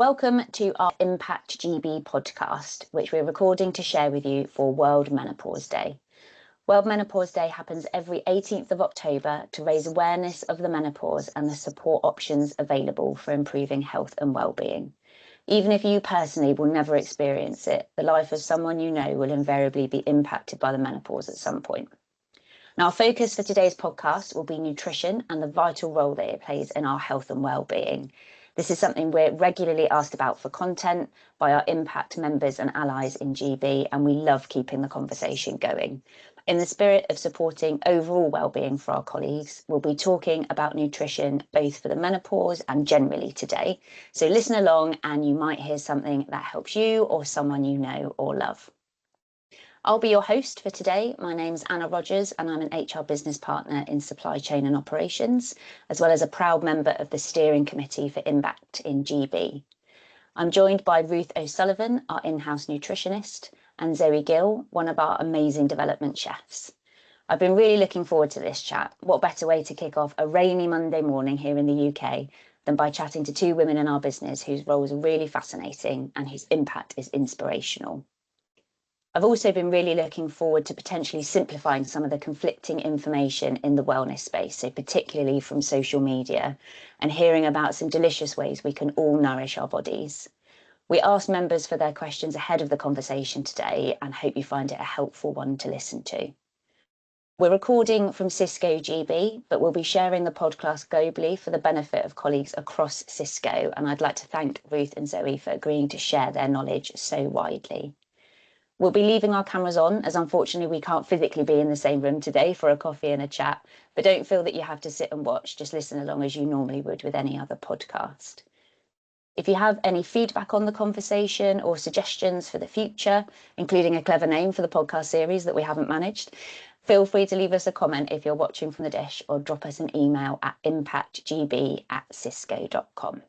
Welcome to our Impact GB podcast, which we're recording to share with you for World Menopause Day. World Menopause Day happens every 18th of October to raise awareness of the menopause and the support options available for improving health and well-being. Even if you personally will never experience it, the life of someone you know will invariably be impacted by the menopause at some point. Now, our focus for today's podcast will be nutrition and the vital role that it plays in our health and well-being. This is something we're regularly asked about for content by our Impact members and allies in GB, and we love keeping the conversation going. In the spirit of supporting overall well-being for our colleagues, we'll be talking about nutrition both for the menopause and generally today. So listen along and you might hear something that helps you or someone you know or love. I'll be your host for today. My name's Anna Rogers and I'm an HR business partner in supply chain and operations, as well as a proud member of the steering committee for Impact in GB. I'm joined by Ruth O'Sullivan, our in-house nutritionist, and Zoe Gill, one of our amazing development chefs. I've been really looking forward to this chat. What better way to kick off a rainy Monday morning here in the UK than by chatting to two women in our business whose roles are really fascinating and whose impact is inspirational. I've also been really looking forward to potentially simplifying some of the conflicting information in the wellness space, so particularly from social media, and hearing about some delicious ways we can all nourish our bodies. We asked members for their questions ahead of the conversation today and hope you find it a helpful one to listen to. We're recording from Cisco GB, but we'll be sharing the podcast globally for the benefit of colleagues across Cisco, and I'd like to thank Ruth and Zoe for agreeing to share their knowledge so widely. We'll be leaving our cameras on, as unfortunately we can't physically be in the same room today for a coffee and a chat, but don't feel that you have to sit and watch, just listen along as you normally would with any other podcast. If you have any feedback on the conversation or suggestions for the future, including a clever name for the podcast series that we haven't managed, feel free to leave us a comment if you're watching from the dish or drop us an email at impactgb@cisco.com.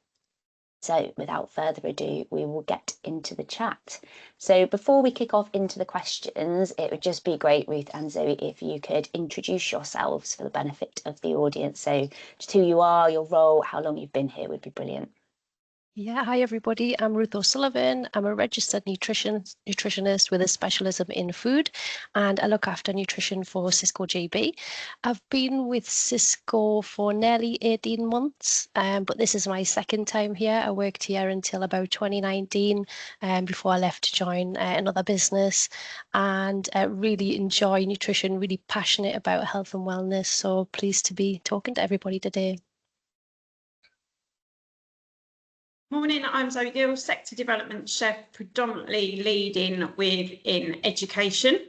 So without further ado, we will get into the chat. So before we kick off into the questions, it would just be great, Ruth and Zoe, if you could introduce yourselves for the benefit of the audience. So just who you are, your role, how long you've been here would be brilliant. Yeah, hi everybody. I'm Ruth O'Sullivan. I'm a registered nutritionist with a specialism in food, and I look after nutrition for Cisco GB. I've been with Cisco for nearly 18 months, but this is my second time here. I worked here until about 2019 before I left to join another business, and really enjoy nutrition, really passionate about health and wellness. So pleased to be talking to everybody today. Morning, I'm Zoe Gill, Sector Development Chef, predominantly leading within education.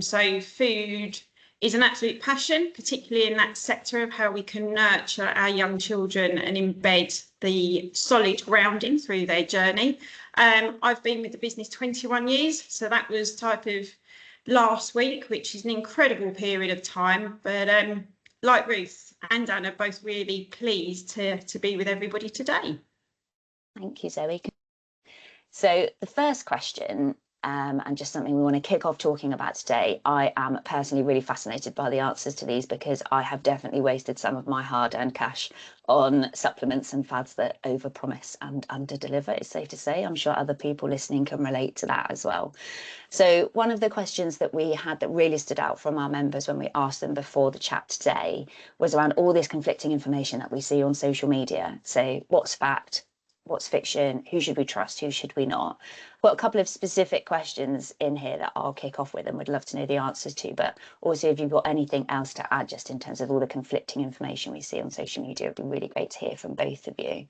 So food is an absolute passion, particularly in that sector of how we can nurture our young children and embed the solid grounding through their journey. I've been with the business 21 years, so that was type of last week, which is an incredible period of time. But like Ruth and Anna, both really pleased to be with everybody today. Thank you, Zoe. So the first question, and just something we want to kick off talking about today, I am personally really fascinated by the answers to these because I have definitely wasted some of my hard-earned cash on supplements and fads that overpromise and underdeliver, it's safe to say. I'm sure other people listening can relate to that as well. So one of the questions that we had that really stood out from our members when we asked them before the chat today was around all this conflicting information that we see on social media. So what's fact? What's fiction? Who should we trust? Who should we not? I've got a couple of specific questions in here that I'll kick off with and would love to know the answers to, but also if you've got anything else to add just in terms of all the conflicting information we see on social media, it'd be really great to hear from both of you.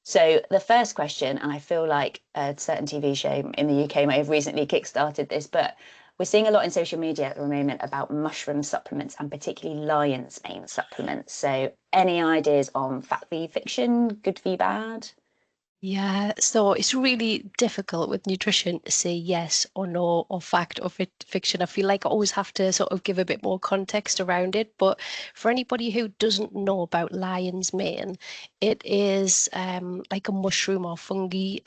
So the first question, and I feel like a certain TV show in the UK may have recently kickstarted this, but we're seeing a lot in social media at the moment about mushroom supplements and particularly lion's mane supplements. So any ideas on fact v fiction, good v bad? Yeah, so it's really difficult with nutrition to say yes or no or fact or fiction. I feel like I always have to sort of give a bit more context around it. But for anybody who doesn't know about lion's mane, it is like a mushroom or fungi.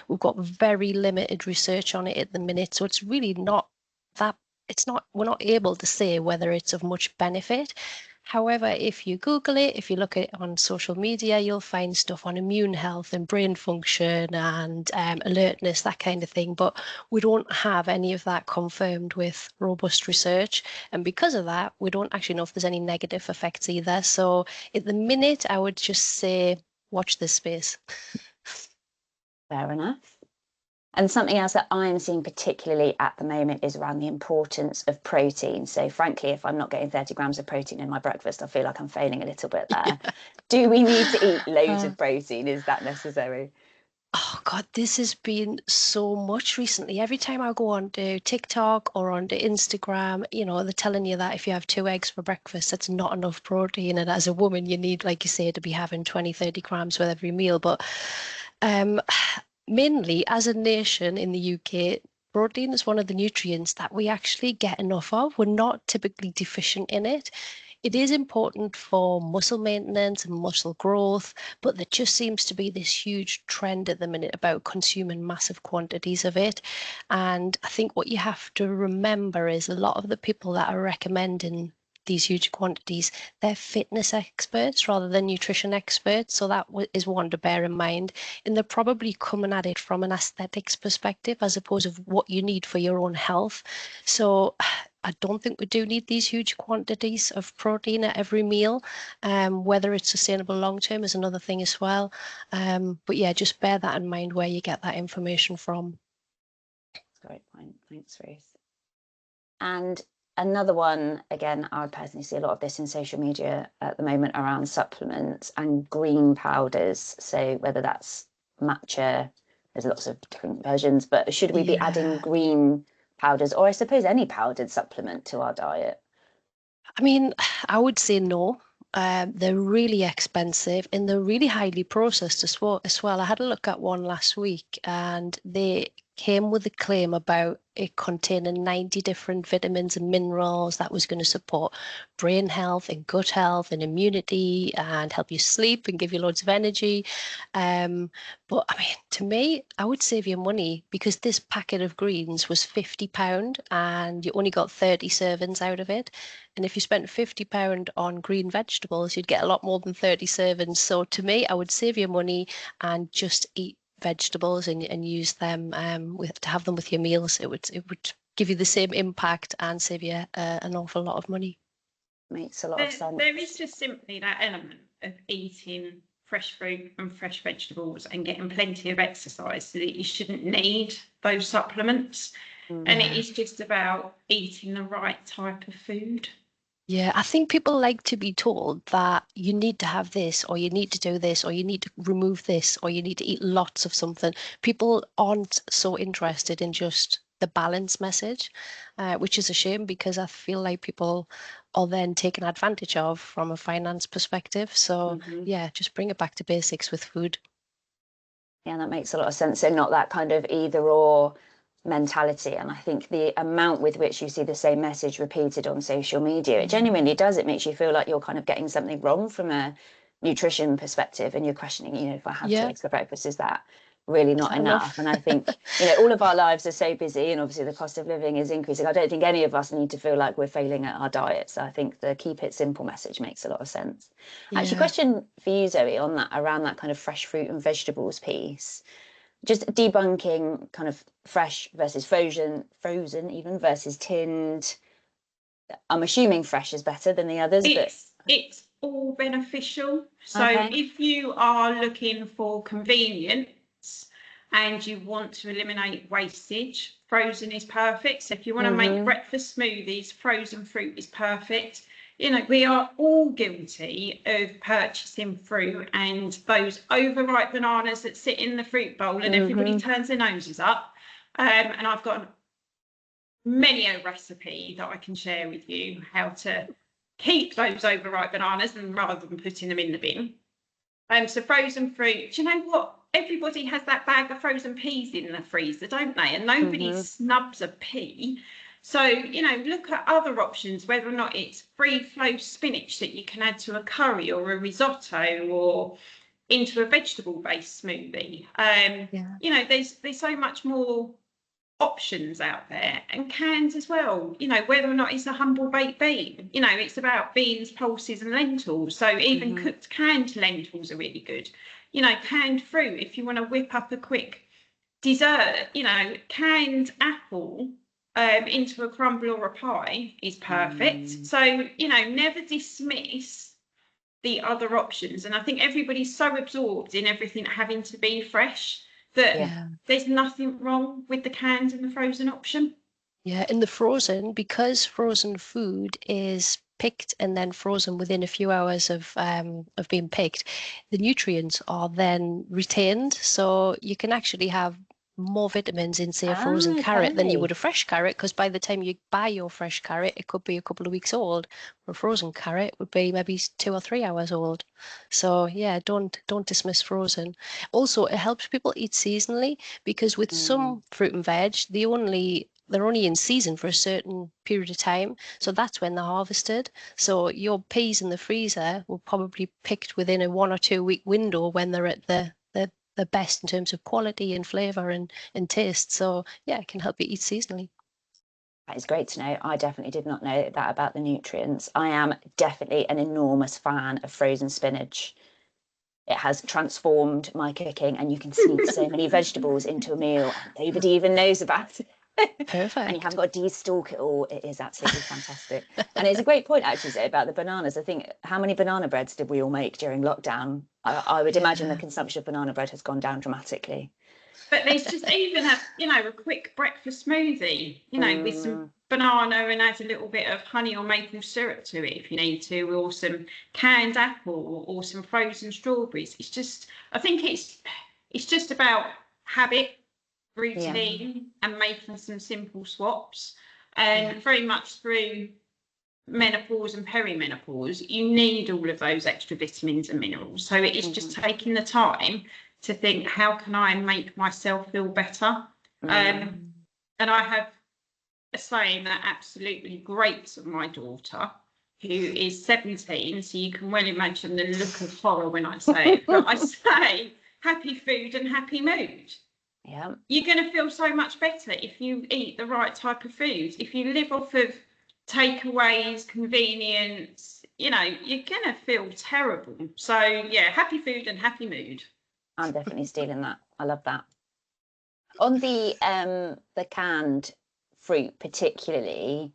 We've got very limited research on it at the minute, so it's really not that. We're not able to say whether it's of much benefit. However, if you Google it, if you look at it on social media, you'll find stuff on immune health and brain function and alertness, that kind of thing. But we don't have any of that confirmed with robust research. And because of that, we don't actually know if there's any negative effects either. So at the minute, I would just say, watch this space. Fair enough. And something else that I'm seeing particularly at the moment is around the importance of protein. So frankly, if I'm not getting 30 grams of protein in my breakfast, I feel like I'm failing a little bit there. Yeah. Do we need to eat loads of protein? Is that necessary? Oh God, this has been so much recently. Every time I go onto TikTok or onto Instagram, they're telling you that if you have 2 eggs for breakfast, that's not enough protein. And as a woman, you need, like you say, to be having 20, 30 grams with every meal. But um, mainly as a nation in the UK, protein is one of the nutrients that we actually get enough of. We're not typically deficient in it. It is important for muscle maintenance and muscle growth, but there just seems to be this huge trend at the minute about consuming massive quantities of it. And I think what you have to remember is a lot of the people that are recommending these huge quantities, they're fitness experts rather than nutrition experts. So that is one to bear in mind. And they're probably coming at it from an aesthetics perspective as opposed to what you need for your own health. So I don't think we do need these huge quantities of protein at every meal. Whether it's sustainable long term is another thing as well. But yeah, just bear that in mind where you get that information from. That's a great point. Thanks, Ruth. And another one, again, I personally see a lot of this in social media at the moment around supplements and green powders. So whether that's matcha, there's lots of different versions, but should we be adding green powders, or I suppose any powdered supplement, to our diet? I mean, I would say no. They're really expensive and they're really highly processed as well. I had a look at one last week and they came with a claim about it containing 90 different vitamins and minerals that was going to support brain health and gut health and immunity and help you sleep and give you loads of energy. But I mean, to me, I would save you money because this packet of greens was £50 and you only got 30 servings out of it. And if you spent £50 on green vegetables, you'd get a lot more than 30 servings. So to me, I would save your money and just eat vegetables and use them to have them with your meals. It would give you the same impact and save you an awful lot of money. Makes a lot of sense. There is just simply that element of eating fresh fruit and fresh vegetables and getting plenty of exercise so that you shouldn't need those supplements. And it is just about eating the right type of food. Yeah, I think people like to be told that you need to have this, or you need to do this, or you need to remove this, or you need to eat lots of something. People aren't so interested in just the balance message, which is a shame because I feel like people are then taken advantage of from a finance perspective. So yeah, just bring it back to basics with food. Yeah, that makes a lot of sense. So not that kind of either or mentality. And I think the amount with which you see the same message repeated on social media, it genuinely does. It makes you feel like you're kind of getting something wrong from a nutrition perspective, and you're questioning, if I have 2 eggs for breakfast, is that really not enough? And I think, all of our lives are so busy, and obviously the cost of living is increasing. I don't think any of us need to feel like we're failing at our diet. So I think the keep it simple message makes a lot of sense. Actually, question for you, Zoe, on that, around that kind of fresh fruit and vegetables piece, just debunking kind of fresh versus frozen even versus tinned. I'm assuming fresh is better than the others, but it's all beneficial. So if you are looking for convenience and you want to eliminate wastage, frozen is perfect. So if you want to make breakfast smoothies, frozen fruit is perfect. We are all guilty of purchasing fruit and those overripe bananas that sit in the fruit bowl and everybody turns their noses up. And I've got many a recipe that I can share with you how to keep those overripe bananas and rather than putting them in the bin. So frozen fruit, do you know what? Everybody has that bag of frozen peas in the freezer, don't they? And nobody snubs a pea. So, look at other options, whether or not it's free flow spinach that you can add to a curry or a risotto or into a vegetable based smoothie. There's so much more options out there, and canned as well, you know, whether or not it's a humble baked bean, you know, it's about beans, pulses and lentils. So even cooked canned lentils are really good. You know, canned fruit, if you want to whip up a quick dessert, you know, canned apple into a crumble or a pie is perfect. So, you know, never dismiss the other options. And I think everybody's so absorbed in everything having to be fresh that there's nothing wrong with the canned and the frozen option. Yeah, in the frozen, because frozen food is picked and then frozen within a few hours of being picked, the nutrients are then retained. So you can actually have more vitamins in, say, a frozen carrot than you would a fresh carrot, because by the time you buy your fresh carrot, it could be a couple of weeks old. Or a frozen carrot would be maybe 2 or 3 hours old. So yeah, don't dismiss frozen. Also, it helps people eat seasonally, because with some fruit and veg, they're only in season for a certain period of time. So that's when they're harvested. So your peas in the freezer will probably be picked within a 1 or 2 week window when they're at the best in terms of quality and flavour and taste. So yeah, it can help you eat seasonally. That is great to know. I definitely did not know that about the nutrients. I am definitely an enormous fan of frozen spinach. It has transformed my cooking, and you can sneak so many vegetables into a meal and nobody even knows about it. Perfect. And you haven't got to de-stalk it all. It is absolutely fantastic. And it's a great point, actually, Zoe, about the bananas. I think, how many banana breads did we all make during lockdown? I would imagine the consumption of banana bread has gone down dramatically. But there's just even a quick breakfast smoothie, you know, with some banana and add a little bit of honey or maple syrup to it if you need to, or some canned apple or some frozen strawberries. It's just, I think it's just about habit, routine, and making some simple swaps. And very much through menopause and perimenopause, you need all of those extra vitamins and minerals. So it is just taking the time to think, how can I make myself feel better? And I have a saying that absolutely grates on my daughter, who is 17, so you can well imagine the look of horror when I say it. But I say, happy food and happy mood. Yeah. You're going to feel so much better if you eat the right type of food. If you live off of takeaways, convenience, you know, you're going to feel terrible. So yeah, happy food and happy mood. I'm definitely stealing that. I love that. On the canned fruit particularly,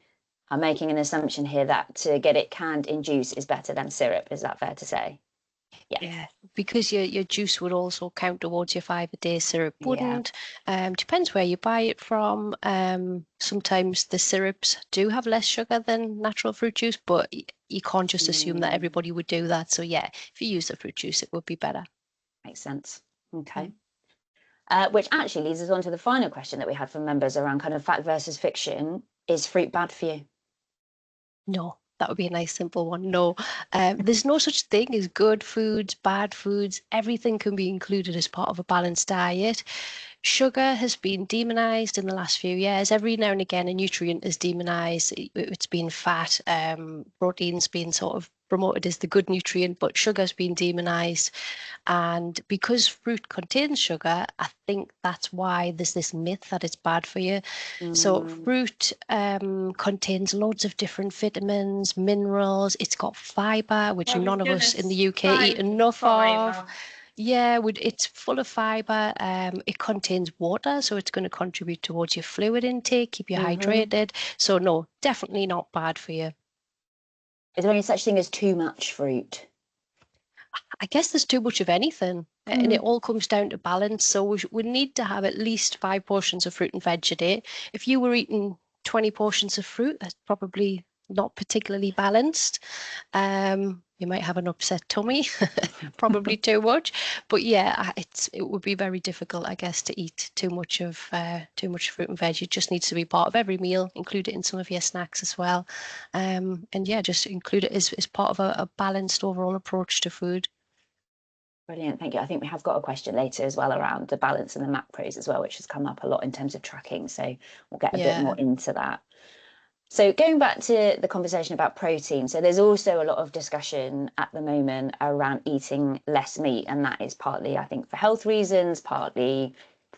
I'm making an assumption here that to get it canned in juice is better than syrup. Is that fair to say? Yeah, because your juice would also count towards your 5 a day. Syrup wouldn't. Depends where you buy it from. Sometimes the syrups do have less sugar than natural fruit juice, but you can't just assume that everybody would do that. So yeah, if you use the fruit juice, it would be better. Makes sense. Okay. Which actually leads us on to the final question that we had from members around kind of fact versus fiction. Is fruit bad for you? No, that would be a nice simple one. No, there's no such thing as good foods, bad foods. Everything can be included as part of a balanced diet. Sugar has been demonized in the last few years. Every now and again, a nutrient is demonized. It's been fat, protein's been sort of promoted as the good nutrient, but sugar's been demonized. And because fruit contains sugar, I think that's why there's this myth that it's bad for you. So fruit contains loads of different vitamins, minerals. It's got fiber, which none of us in the UK eat enough of. Yeah, it's full of fiber. It contains water, so it's going to contribute towards your fluid intake, keep you hydrated. So no, definitely not bad for you. Is there any such thing as too much fruit? I guess there's too much of anything, and it all comes down to balance. So we need to have at least 5 portions of fruit and veg a day. If you were eating 20 portions of fruit, that's probably not particularly balanced. You might have an upset tummy, probably too much. But yeah, it would be very difficult, I guess, to eat too much fruit and veg. It just needs to be part of every meal, include it in some of your snacks as well. And yeah, just include it as part of a balanced overall approach to food. Brilliant, thank you. I think we have got a question later as well around the balance and the macros as well, which has come up a lot in terms of tracking. So we'll get a bit more into that. So going back to the conversation about protein, so there's also a lot of discussion at the moment around eating less meat, and that is partly, I think, for health reasons, partly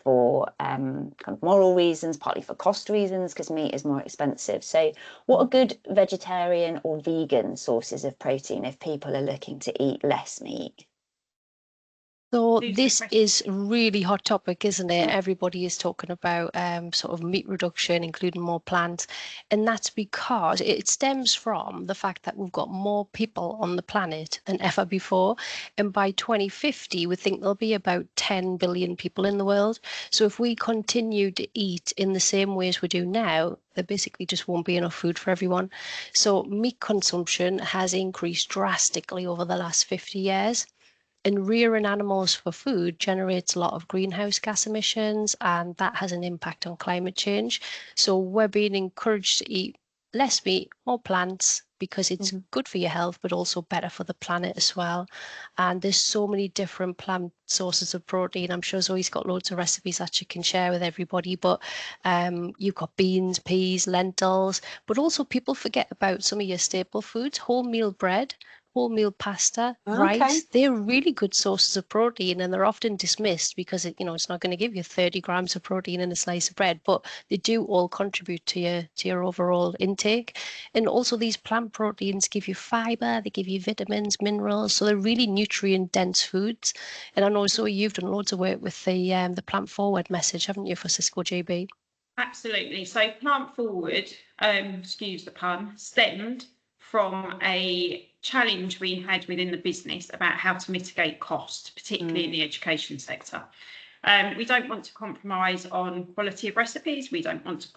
for kind of moral reasons, partly for cost reasons, because meat is more expensive. So what are good vegetarian or vegan sources of protein if people are looking to eat less meat? So Who's this is a really hot topic, isn't it? Mm. Everybody is talking about sort of meat reduction, including more plants. And that's because it stems from the fact that we've got more people on the planet than ever before. And by 2050, we think there'll be about 10 billion people in the world. So if we continue to eat in the same ways we do now, there basically just won't be enough food for everyone. So meat consumption has increased drastically over the last 50 years. And rearing animals for food generates a lot of greenhouse gas emissions, and that has an impact on climate change. So we're being encouraged to eat less meat, more plants, because it's good for your health, but also better for the planet as well. And there's so many different plant sources of protein. I'm sure Zoe's got loads of recipes that she can share with everybody, but you've got beans, peas, lentils, but also people forget about some of your staple foods, wholemeal bread, wholemeal pasta, rice. They're really good sources of protein, and they're often dismissed because it's not going to give you 30 grams of protein in a slice of bread, but they do all contribute to your overall intake. And also these plant proteins give you fiber, they give you vitamins, minerals, so they're really nutrient dense foods. And I know, Zoe, you've done loads of work with the plant forward message, haven't you, for Cisco JB? Absolutely. So plant forward, excuse the pun, stemmed from a challenge we had within the business about how to mitigate cost, particularly in the education sector. We don't want to compromise on quality of recipes. We don't want to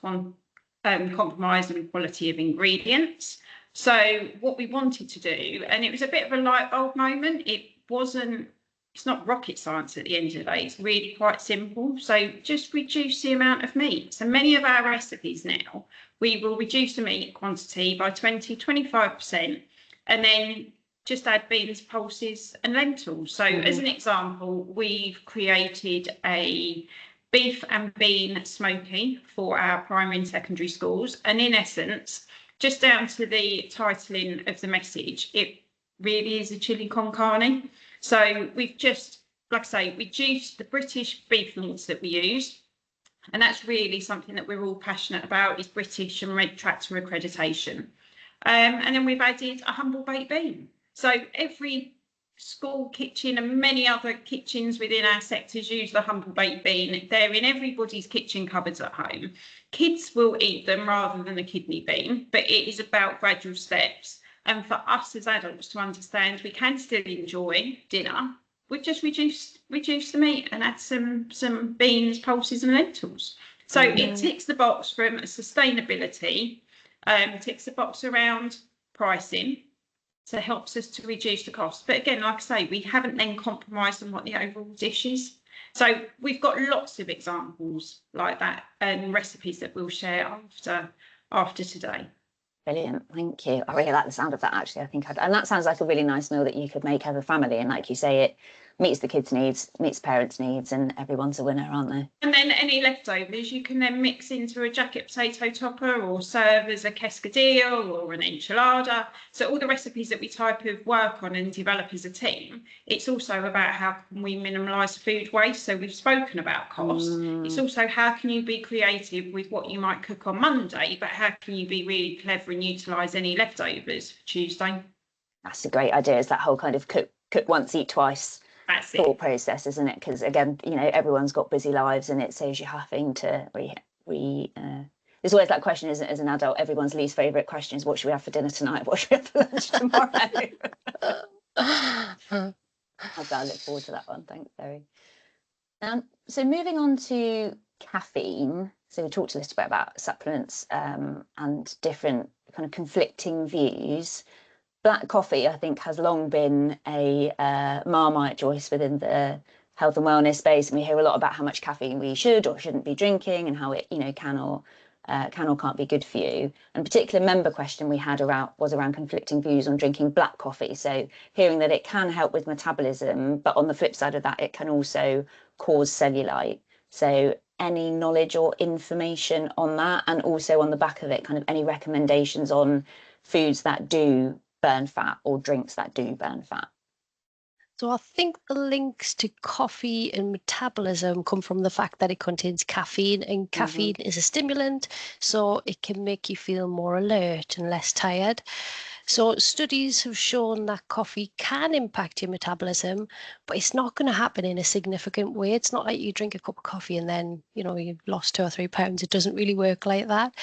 compromise on quality of ingredients. So what we wanted to do, and it was a bit of a light bulb moment, it's not rocket science at the end of the day, it's really quite simple. So just reduce the amount of meat. So many of our recipes now, we will reduce the meat quantity by 20-25%, and then just add beans, pulses and lentils. So as an example, we've created a beef and bean smoky for our primary and secondary schools. And in essence, just down to the titling of the message, it really is a chili con carne. So we've just, like I say, reduced the British beef links that we use. And that's really something that we're all passionate about, is British and Red Tractor accreditation. And then we've added a humble baked bean. So every school kitchen and many other kitchens within our sectors use the humble baked bean. They're in everybody's kitchen cupboards at home. Kids will eat them rather than the kidney bean, but it is about gradual steps. And for us as adults to understand we can still enjoy dinner, we've just reduced the meat and add some beans, pulses and lentils. So it ticks the box from a sustainability, ticks the box around pricing, so it helps us to reduce the cost. But again, like I say, we haven't then compromised on what the overall dish is. So we've got lots of examples like that and recipes that we'll share after today. Brilliant, thank you. I really like the sound of that, actually. And that sounds like a really nice meal that you could make as a family. And like you say, it meets the kids' needs, meets parents' needs, and everyone's a winner, aren't they? And then any leftovers you can then mix into a jacket potato topper or serve as a cascadillo or an enchilada. So all the recipes that we type of work on and develop as a team, it's also about how can we minimise food waste. So we've spoken about cost. It's also how can you be creative with what you might cook on Monday, but how can you be really clever and utilise any leftovers for Tuesday? That's a great idea, is that whole kind of cook once, eat twice thought process, isn't it? Because again, everyone's got busy lives, and it saves you having to there's always that question, isn't it, as an adult? Everyone's least favourite question is, what should we have for dinner tonight? What should we have for lunch tomorrow? I look forward to that one. Thanks, Zoe. So moving on to caffeine. So we talked a little bit about supplements and different kind of conflicting views. Black coffee, I think, has long been a Marmite choice within the health and wellness space, and we hear a lot about how much caffeine we should or shouldn't be drinking, and how it, can or can't be good for you. And a particular member question we had was around conflicting views on drinking black coffee. So hearing that it can help with metabolism, but on the flip side of that, it can also cause cellulite. So any knowledge or information on that, and also on the back of it, kind of any recommendations on foods that do burn fat or drinks that do burn fat? So I think the links to coffee and metabolism come from the fact that it contains caffeine, and caffeine is a stimulant, so it can make you feel more alert and less tired. So studies have shown that coffee can impact your metabolism, but it's not going to happen in a significant way. It's not like you drink a cup of coffee and then, you've lost 2 or 3 pounds. It doesn't really work like that.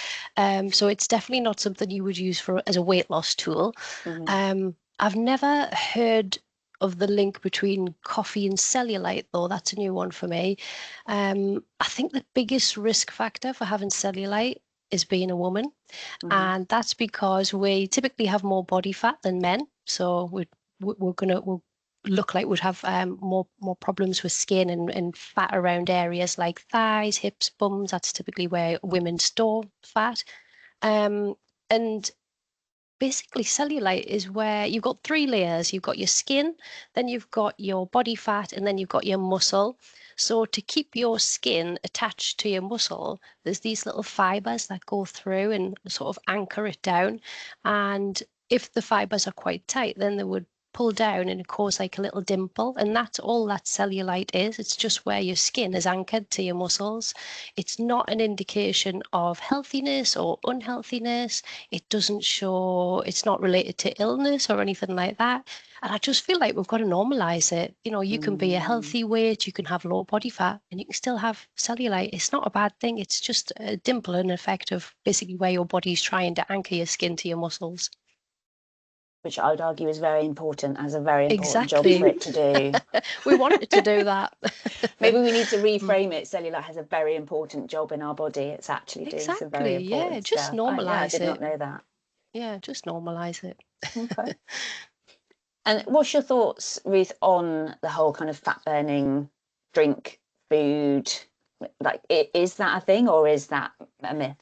So it's definitely not something you would use as a weight loss tool. I've never heard of the link between coffee and cellulite, though. That's a new one for me. I think the biggest risk factor for having cellulite is being a woman. And that's because we typically have more body fat than men. So we'll look like we'd have more problems with skin and fat around areas like thighs, hips, bums. That's typically where women store fat. And basically cellulite is where you've got 3 layers. You've got your skin, then you've got your body fat, and then you've got your muscle. So to keep your skin attached to your muscle, there's these little fibers that go through and sort of anchor it down. And if the fibers are quite tight, then they would pull down and cause like a little dimple. And that's all that cellulite is. It's just where your skin is anchored to your muscles. It's not an indication of healthiness or unhealthiness. It doesn't show, it's not related to illness or anything like that. And I just feel like we've got to normalize it. You can be a healthy weight, you can have low body fat, and you can still have cellulite. It's not a bad thing. It's just a dimple, an effect of basically where your body's trying to anchor your skin to your muscles. Which I would argue is very important, as a very important job Exactly. for it to do. We want it to do that. Maybe we need to reframe it. Cellulite has a very important job in our body. It's actually doing some very Exactly. Yeah, important just stuff. I normalize did not it. know that. Yeah, just normalize it. Okay. And what's your thoughts, Ruth, on the whole kind of fat burning drink, food? Like, is that a thing, or is that a myth?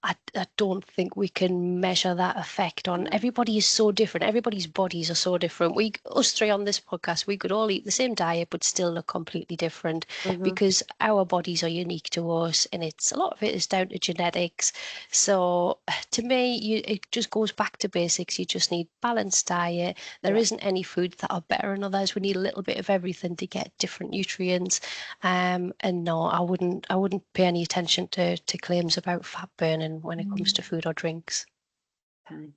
I don't think we can measure that effect on everybody is so different. Everybody's bodies are so different. Us three on this podcast, we could all eat the same diet but still look completely different because our bodies are unique to us, and a lot of it is down to genetics. So to me, it just goes back to basics. You just need balanced diet. There isn't any foods that are better than others. We need a little bit of everything to get different nutrients. And no, I wouldn't pay any attention to claims about fat burning when it comes to food or drinks. Okay.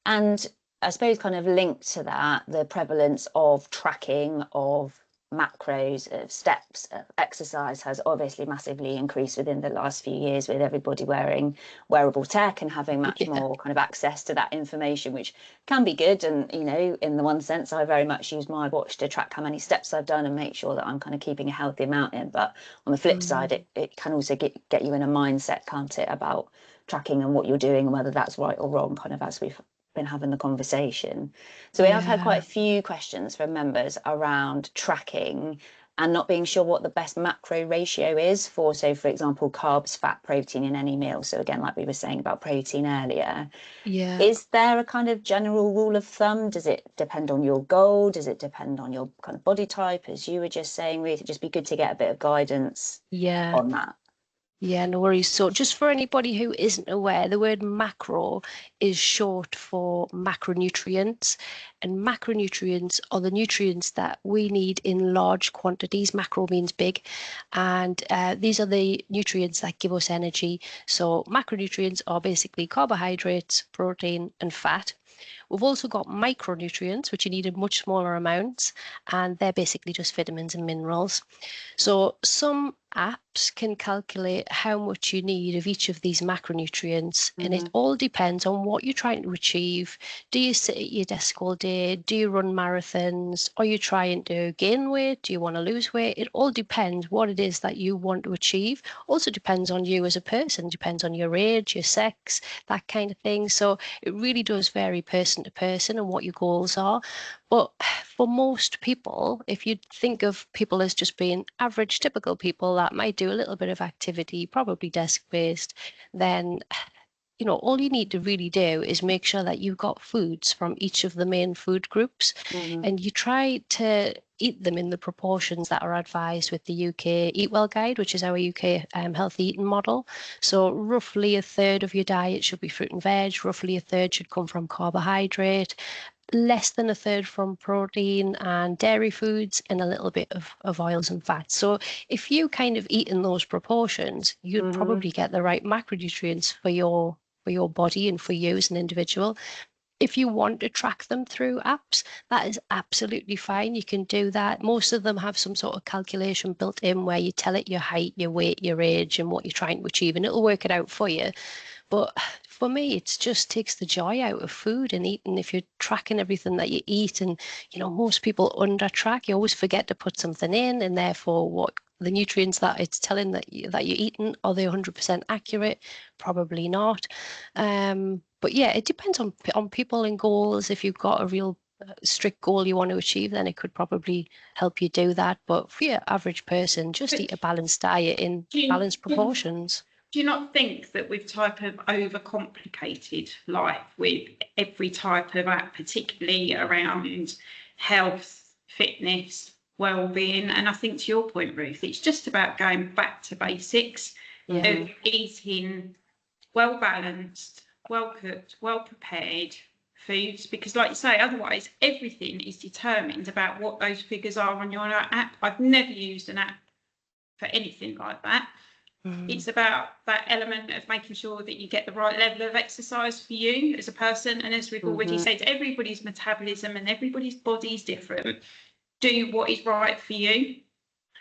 And I suppose kind of linked to that, the prevalence of tracking of macros, of steps, of exercise has obviously massively increased within the last few years, with everybody wearing wearable tech and having much more kind of access to that information, which can be good. And, in the one sense, I very much use my watch to track how many steps I've done and make sure that I'm kind of keeping a healthy amount in. But on the flip side, it can also get you in a mindset, can't it, about tracking and what you're doing and whether that's right or wrong, kind of as we've been having the conversation. So we have had quite a few questions from members around tracking and not being sure what the best macro ratio is for, so for example, carbs, fat, protein in any meal. So again, like we were saying about protein earlier, is there a kind of general rule of thumb? Does it depend on your goal? Does it depend on your kind of body type, as you were just saying, Ruth? It'd just be good to get a bit of guidance on that. Yeah, no worries. So just for anybody who isn't aware, the word macro is short for macronutrients, and macronutrients are the nutrients that we need in large quantities. Macro means big, and these are the nutrients that give us energy. So macronutrients are basically carbohydrates, protein, and fat. We've also got micronutrients, which you need in much smaller amounts, and they're basically just vitamins and minerals. So some apps can calculate how much you need of each of these macronutrients, and it all depends on what you're trying to achieve. Do you sit at your desk all day? Do you run marathons? Are you trying to gain weight? Do you want to lose weight? It all depends what it is that you want to achieve. Also depends on you as a person, depends on your age, your sex, that kind of thing. So it really does vary person to person and what your goals are. But for most people, if you think of people as just being average, typical people that might do a little bit of activity, probably desk-based, then all you need to really do is make sure that you've got foods from each of the main food groups, and you try to eat them in the proportions that are advised with the UK Eat Well Guide, which is our UK healthy eating model. So roughly a third of your diet should be fruit and veg, roughly a third should come from carbohydrate, less than a third from protein and dairy foods, and a little bit of oils and fats. So if you kind of eat in those proportions, you'd probably get the right macronutrients for your body and for you as an individual. If you want to track them through apps, that is absolutely fine. You can do that. Most of them have some sort of calculation built in where you tell it your height, your weight, your age, and what you're trying to achieve, and it'll work it out for you. But for me, it just takes the joy out of food and eating. If you're tracking everything that you eat, and most people under track, you always forget to put something in, and therefore what the nutrients that it's telling that you're eating, are they 100% accurate? Probably not. But yeah, it depends on people and goals. If you've got a real strict goal you want to achieve, then it could probably help you do that. But for your average person, just eat a balanced diet in balanced proportions. Do you not think that with type of overcomplicated life, with every type of app, particularly around health, fitness, well-being, and I think to your point, Ruth, it's just about going back to basics of eating well-balanced, well-cooked, well-prepared foods, because like you say, otherwise everything is determined about what those figures are on your app. I've never used an app for anything like that. It's about that element of making sure that you get the right level of exercise for you as a person. And as we've already said, everybody's metabolism and everybody's body is different. Do what is right for you.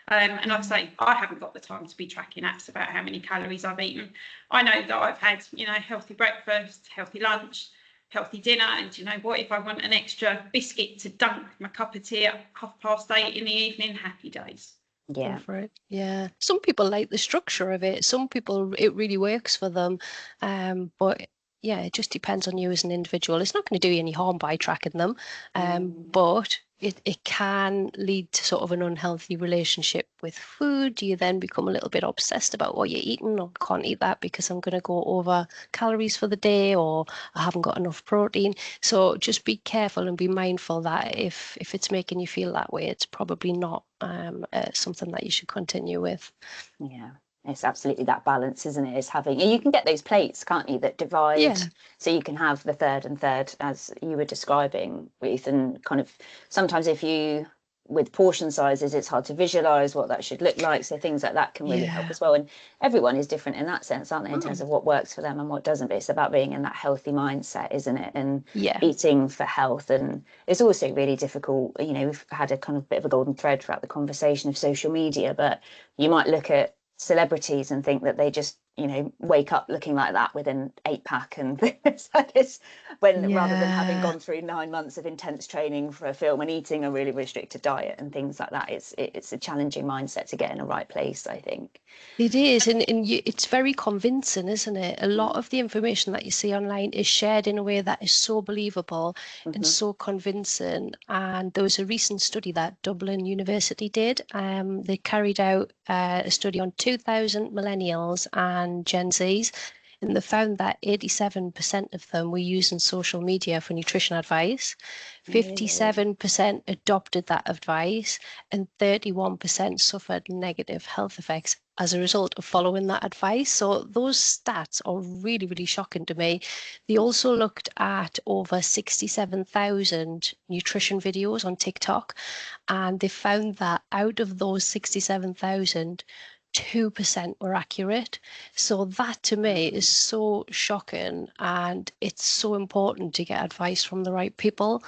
And like I say, I haven't got the time to be tracking apps about how many calories I've eaten. I know that I've had, healthy breakfast, healthy lunch, healthy dinner. And you know what, if I want an extra biscuit to dunk my cup of tea at 8:30 in the evening, happy days. Yeah. For it. Yeah. Some people like the structure of it. Some people, it really works for them. But yeah, it just depends on you as an individual. It's not going to do you any harm by tracking them. But it can lead to sort of an unhealthy relationship with food. You then become a little bit obsessed about what you're eating, or can't eat that because I'm going to go over calories for the day, or I haven't got enough protein. So just be careful and be mindful that if it's making you feel that way, it's probably not something that you should continue with. Yeah, it's absolutely that balance, isn't it? It's having, and you can get those plates, can't you, that divide, so you can have the third and third, as you were describing, Ruth, and kind of sometimes if you, with portion sizes, it's hard to visualize what that should look like. So things like that can really help as well. And everyone is different in that sense, aren't they, in terms of what works for them and what doesn't. But it's about being in that healthy mindset, isn't it? And eating for health. And it's also really difficult. We've had a kind of bit of a golden thread throughout the conversation of social media, but you might look at celebrities and think that they just wake up looking like that with an 8-pack and things like this, when rather than having gone through 9 months of intense training for a film and eating a really restricted diet and things like that. It's a challenging mindset to get in the right place, I think. It is, and it's very convincing, isn't it? A lot of the information that you see online is shared in a way that is so believable and so convincing. And there was a recent study that Dublin University did. They carried out a study on 2,000 millennials and Gen Zs, and they found that 87% of them were using social media for nutrition advice. 57% adopted that advice, and 31% suffered negative health effects as a result of following that advice. So those stats are really, really shocking to me. They also looked at over 67,000 nutrition videos on TikTok, and they found that out of those 67,000, 2% were accurate. So that to me is so shocking, and it's so important to get advice from the right people.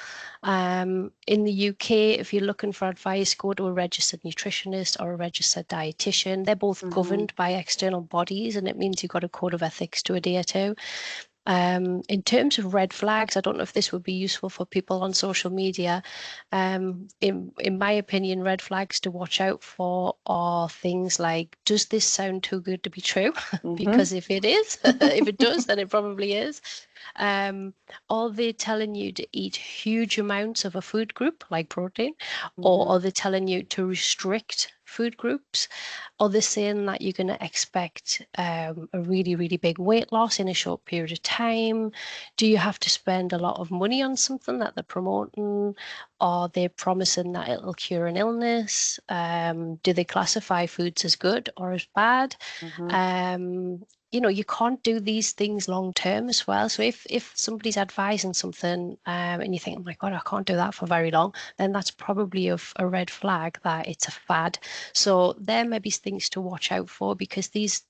In the UK, if you're looking for advice, go to a registered nutritionist or a registered dietitian. They're both governed by external bodies, and it means you've got a code of ethics to adhere to. In terms of red flags, I don't know if this would be useful for people on social media. In my opinion, red flags to watch out for are things like, does this sound too good to be true? Because if it is, if it does, then it probably is. Are they telling you to eat huge amounts of a food group like protein, or are they telling you to restrict food groups? Are they saying that you're going to expect a really, really big weight loss in a short period of time? Do you have to spend a lot of money on something that they're promoting? Are they promising that it'll cure an illness? Do they classify foods as good or as bad? You can't do these things long term as well. So if somebody's advising something and you think, oh my God, I can't do that for very long, then that's probably a red flag that it's a fad. So there may be things to watch out for, because these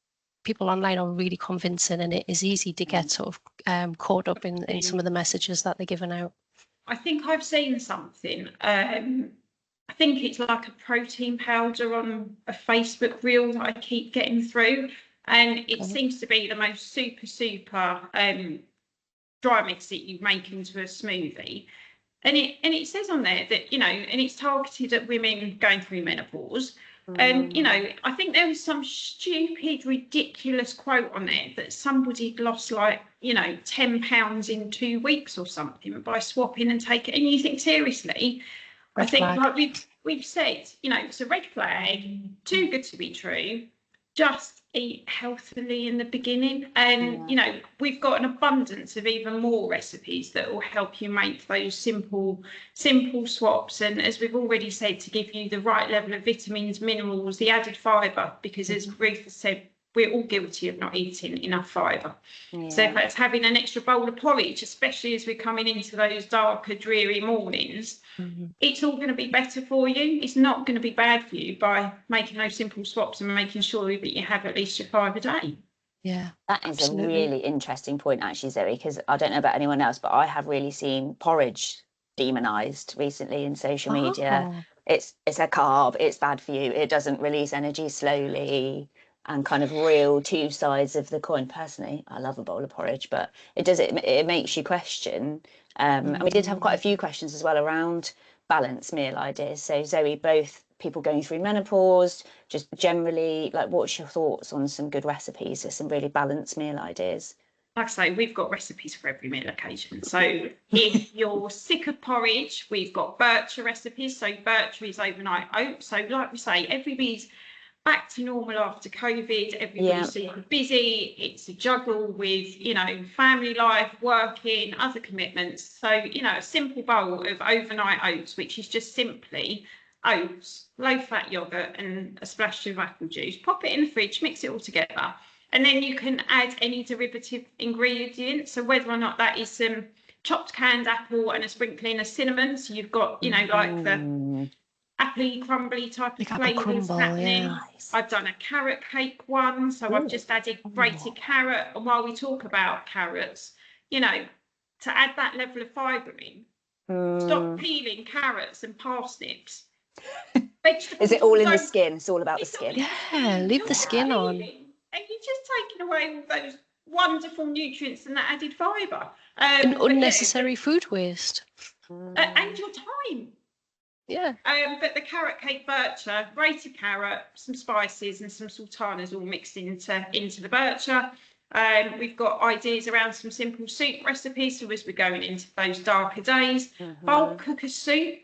people online are really convincing, and it is easy to get sort of caught up in some of the messages that they're giving out. I think I've seen something. I think it's like a protein powder on a Facebook reel that I keep getting through, and it seems to be the most super dry mix that you make into a smoothie. And it says on there that, and it's targeted at women going through menopause. And, I think there was some stupid, ridiculous quote on there that somebody lost 10 pounds in 2 weeks or something by swapping and taking it. And you think, seriously, Red I think flag. like we've said, it's a red flag, too good to be true. Just eat healthily in the beginning, and we've got an abundance of even more recipes that will help you make those simple swaps, and as we've already said, to give you the right level of vitamins, minerals, the added fibre, because as Ruth has said, we're all guilty of not eating enough fibre. So if that's having an extra bowl of porridge, especially as we're coming into those darker, dreary mornings, it's all going to be better for you. It's not going to be bad for you by making those simple swaps and making sure that you have at least your 5 a day. Yeah, that is absolutely. a really interesting point, actually, Zoe, because I don't know about anyone else, but I have really seen porridge demonized recently in social media. It's a carb, it's bad for you, it doesn't release energy slowly, and kind of real two sides of the coin. Personally, I love a bowl of porridge, but it makes you question. And we did have quite a few questions as well around balanced meal ideas. So Zoe, both people going through menopause, just generally, like, what's your thoughts on some good recipes for some really balanced meal ideas? Like I say, we've got recipes for every meal occasion. So if you're sick of porridge, we've got Bircher recipes. So Bircher is overnight oats. So like we say, everybody's back to normal after COVID. Everybody's super busy. It's a juggle with, family life, working, other commitments. So, a simple bowl of overnight oats, which is just simply oats, low-fat yogurt and a splash of apple juice. Pop it in the fridge, mix it all together. And then you can add any derivative ingredient. So whether or not that is some chopped canned apple and a sprinkling of cinnamon. So you've got, like the appley crumbly type of flavours happening. Yeah. I've done a carrot cake one, so I've just added grated carrot. And while we talk about carrots, to add that level of fibre in, stop peeling carrots and parsnips. Vegetables is it all in the skin? It's all about the skin. Yeah, leave the skin on. And you're just taking away all those wonderful nutrients and that added fibre. And unnecessary food waste. And your time. Yeah. But the carrot cake Bircher, grated carrot, some spices and some sultanas all mixed into the Bircher. We've got ideas around some simple soup recipes, so as we're going into those darker days. Bulk cooker soup,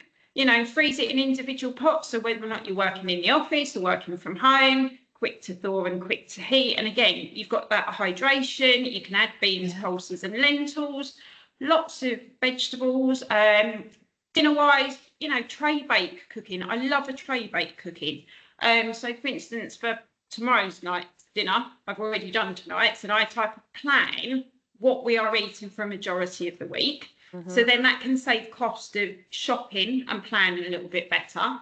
freeze it in individual pots, so whether or not you're working in the office or working from home, quick to thaw and quick to heat. And again, you've got that hydration. You can add beans, pulses and lentils, lots of vegetables. Dinner-wise, tray bake cooking. I love a tray bake cooking. So for instance, for tomorrow's night's dinner, I've already done tonight's, and I type of plan what we are eating for a majority of the week. So then that can save cost of shopping and planning a little bit better.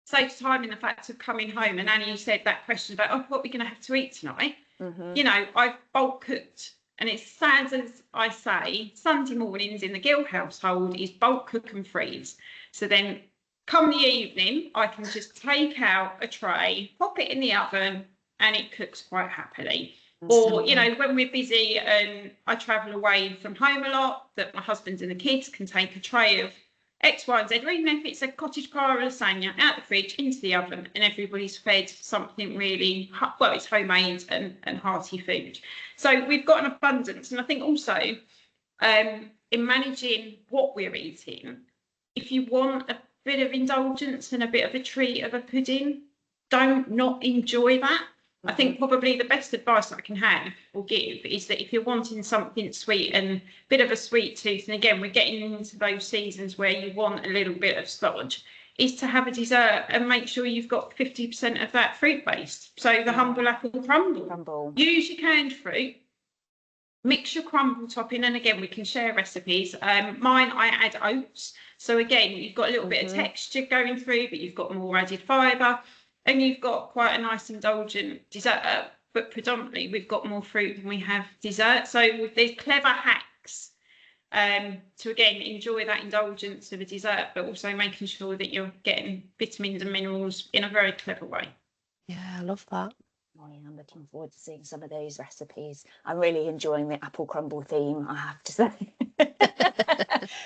Saves time in the fact of coming home. And Annie, you said that question about, what we're going to have to eat tonight. I've bulk cooked. And it's sad as I say, Sunday mornings in the Gill household is bulk cook and freeze. So then come the evening, I can just take out a tray, pop it in the oven, and it cooks quite happily. Or, when we're busy and I travel away from home a lot, that my husband and the kids can take a tray of X, Y, and Z, or even if it's a cottage pie or lasagna, out the fridge, into the oven, and everybody's fed something really, it's homemade and hearty food. So we've got an abundance. And I think also in managing what we're eating, if you want a bit of indulgence and a bit of a treat of a pudding, don't not enjoy that. I think probably the best advice I can have or give is that if you're wanting something sweet and a bit of a sweet tooth, and again, we're getting into those seasons where you want a little bit of starch, is to have a dessert and make sure you've got 50% of that fruit based. So the humble apple crumble. Use your canned fruit, mix your crumble topping, and again, we can share recipes. Mine, I add oats. So again, you've got a little bit of texture going through, but you've got more added fibre, and you've got quite a nice indulgent dessert. But predominantly, we've got more fruit than we have dessert. So there's clever hacks to again enjoy that indulgence of a dessert, but also making sure that you're getting vitamins and minerals in a very clever way. Yeah, I love that. Oh, yeah, I'm looking forward to seeing some of those recipes. I'm really enjoying the apple crumble theme, I have to say.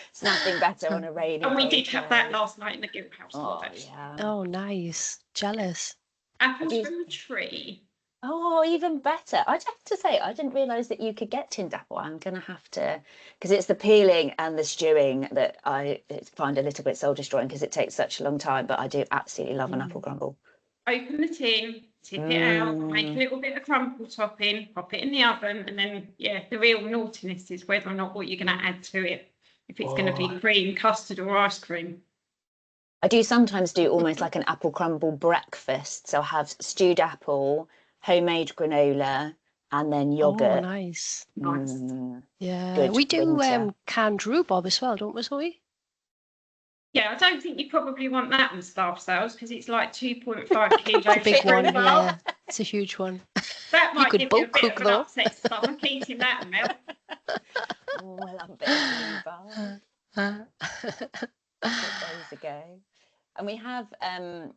It's nothing better on a rainy day. And we did have that last night in the guild house. Oh, yeah. Oh, nice. Jealous. Apples from the tree. Oh, even better. I'd have to say, I didn't realise that you could get tinned apple. I'm going to have to, because it's the peeling and the stewing that I find a little bit soul destroying because it takes such a long time, but I do absolutely love an apple crumble. Open the tin, tip it out, make a little bit of crumble topping, pop it in the oven, and then, yeah, the real naughtiness is whether or not what you're going to add to it. If it's going to be cream, custard, or ice cream. I do sometimes do almost like an apple crumble breakfast. So I have stewed apple, homemade granola, and then yogurt. Oh, nice. Yeah, Good we do winter. canned rhubarb as well, don't we, Zoe? Yeah, I don't think you probably want that on staff sales because it's like 2.5 kilos. It's a big one, rhubarb. yeah. It's a huge one. That might could give you a bulk bit cook, of an though. upset stomach eating that, Mel. Oh, I love a bit of rhubarb. Days ago. And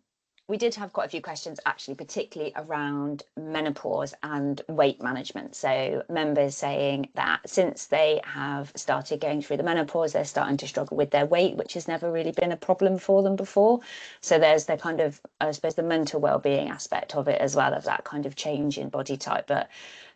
we did have quite a few questions actually, particularly around menopause and weight management. So members saying that since they have started going through the menopause, they're starting to struggle with their weight, which has never really been a problem for them before. So there's the kind of, I suppose, the mental well-being aspect of it as well, of that kind of change in body type. But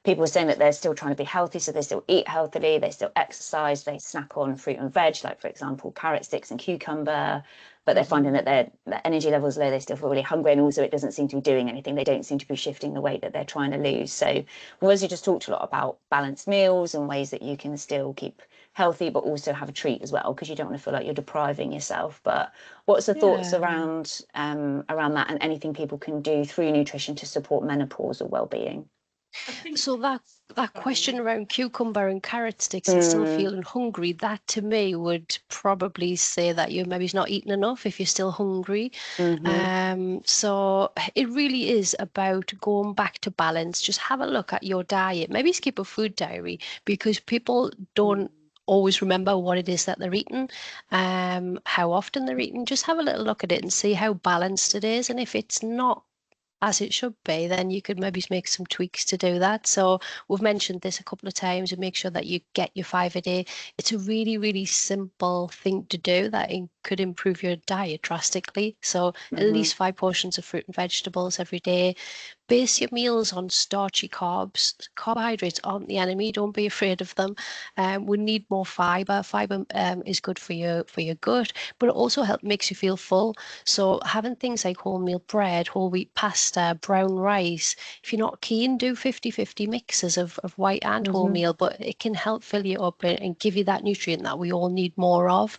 people are saying that they're still trying to be healthy, so they still eat healthily, they still exercise, they snack on fruit and veg, like for example carrot sticks and cucumber, but they're finding that their energy levels low, they still feel really hungry, and also it doesn't seem to be doing anything. They don't seem to be shifting the weight that they're trying to lose. So we also just talked a lot about balanced meals and ways that you can still keep healthy but also have a treat as well, because you don't want to feel like you're depriving yourself. But what's the thoughts around that, and anything people can do through nutrition to support menopausal well-being? So that question around cucumber and carrot sticks and still feeling hungry, that to me would probably say that you're maybe not eating enough if you're still hungry. So it really is about going back to balance. Just have a look at your diet. Maybe skip a food diary, because people don't always remember what it is that they're eating, how often they're eating. Just have a little look at it and see how balanced it is. And if it's not as it should be, then you could maybe make some tweaks to do that. So we've mentioned this a couple of times, and make sure that you get your 5 a day. It's a really, really simple thing to do that could improve your diet drastically. So at least 5 portions of fruit and vegetables every day. Base your meals on starchy carbs. Carbohydrates aren't the enemy. Don't be afraid of them. We need more fiber. Fiber is good for your gut, but it also makes you feel full. So having things like wholemeal bread, whole wheat pasta, brown rice. If you're not keen, do 50-50 mixes of white and wholemeal, but it can help fill you up and give you that nutrient that we all need more of.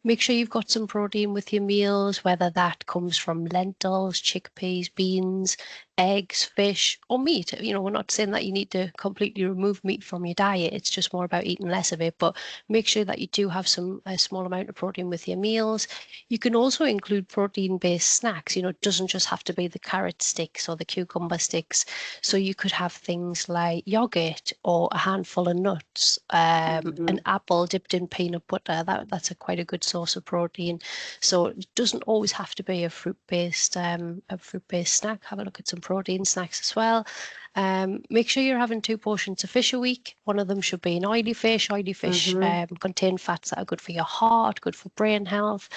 Make sure you've got some protein with your meals, whether that comes from lentils, chickpeas, beans, eggs, fish, or meat. You know, we're not saying that you need to completely remove meat from your diet. It's just more about eating less of it. But make sure that you do have a small amount of protein with your meals. You can also include protein-based snacks. You know, it doesn't just have to be the carrot sticks or the cucumber sticks. So you could have things like yogurt or a handful of nuts, an apple dipped in peanut butter. That's quite a good source of protein. So it doesn't always have to be a fruit-based snack. Have a look at some protein snacks as well. Make sure you're having 2 portions of fish a week. One of them should be an oily fish. Oily fish contain fats that are good for your heart, good for brain health.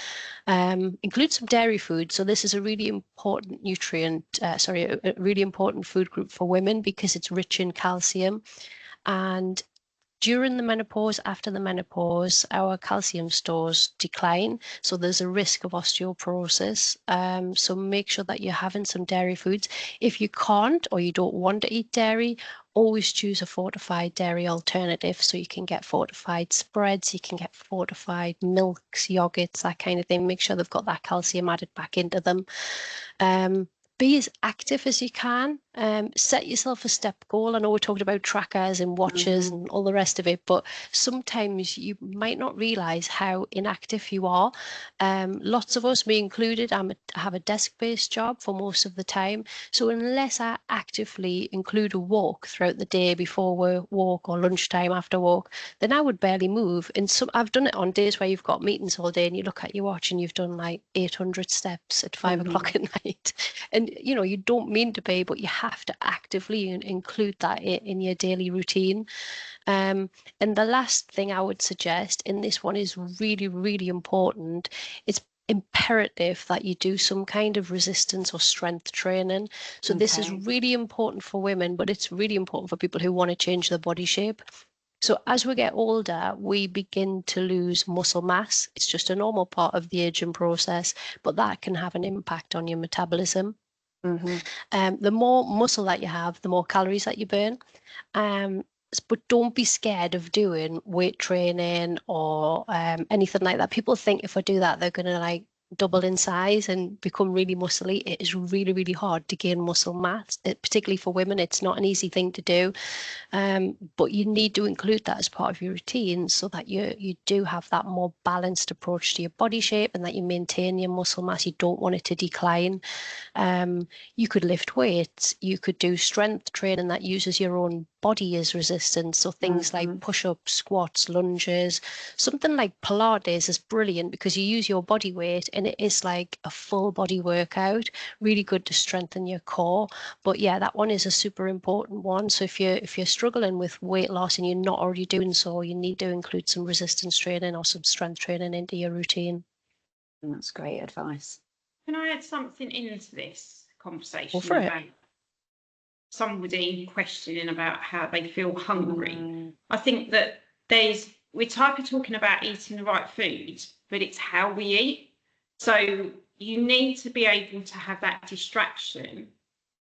Include some dairy food. So this is a really important a really important food group for women, because it's rich in calcium. And During the menopause, after the menopause, our calcium stores decline. So there's a risk of osteoporosis. So make sure that you're having some dairy foods. If you can't or you don't want to eat dairy, always choose a fortified dairy alternative. So you can get fortified spreads, you can get fortified milks, yogurts, that kind of thing. Make sure they've got that calcium added back into them. Be as active as you can. Set yourself a step goal. I know we talked about trackers and watches and all the rest of it, but sometimes you might not realize how inactive you are. Lots of us, me included, I have a desk-based job for most of the time. So unless I actively include a walk throughout the day before work or lunchtime after work, then I would barely move. And I've done it on days where you've got meetings all day and you look at your watch and you've done like 800 steps at 5 o'clock at night. And you don't mean to be, but you have to actively include that in your daily routine. And the last thing I would suggest, and this one is really, really important, it's imperative that you do some kind of resistance or strength training. So this is really important for women, but it's really important for people who want to change their body shape. So as we get older, we begin to lose muscle mass. It's just a normal part of the aging process, but that can have an impact on your metabolism. The more muscle that you have, the more calories that you burn. But don't be scared of doing weight training or anything like that. People think if I do that, they're going to like double in size and become really muscly. It is really, really hard to gain muscle mass, particularly for women. It's not an easy thing to do. But you need to include that as part of your routine so that you do have that more balanced approach to your body shape and that you maintain your muscle mass. You don't want it to decline. You could lift weights, you could do strength training that uses your own body as resistance. So things like push-ups, squats, lunges, something like Pilates is brilliant because you use your body weight and it is like a full body workout, really good to strengthen your core. But yeah, that one is a super important one. So if you're struggling with weight loss and you're not already doing so, you need to include some resistance training or some strength training into your routine. That's great advice. Can I add something into this conversation Go for it. about somebody questioning about how they feel hungry? I think that we're talking about eating the right food, but it's how we eat. So you need to be able to have that distraction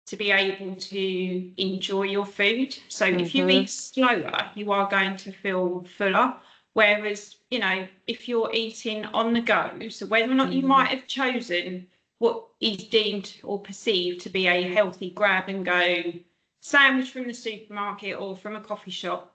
to be able to enjoy your food. So if you eat slower, you are going to feel fuller. Whereas, if you're eating on the go, so whether or not you might have chosen what is deemed or perceived to be a healthy grab and go sandwich from the supermarket or from a coffee shop,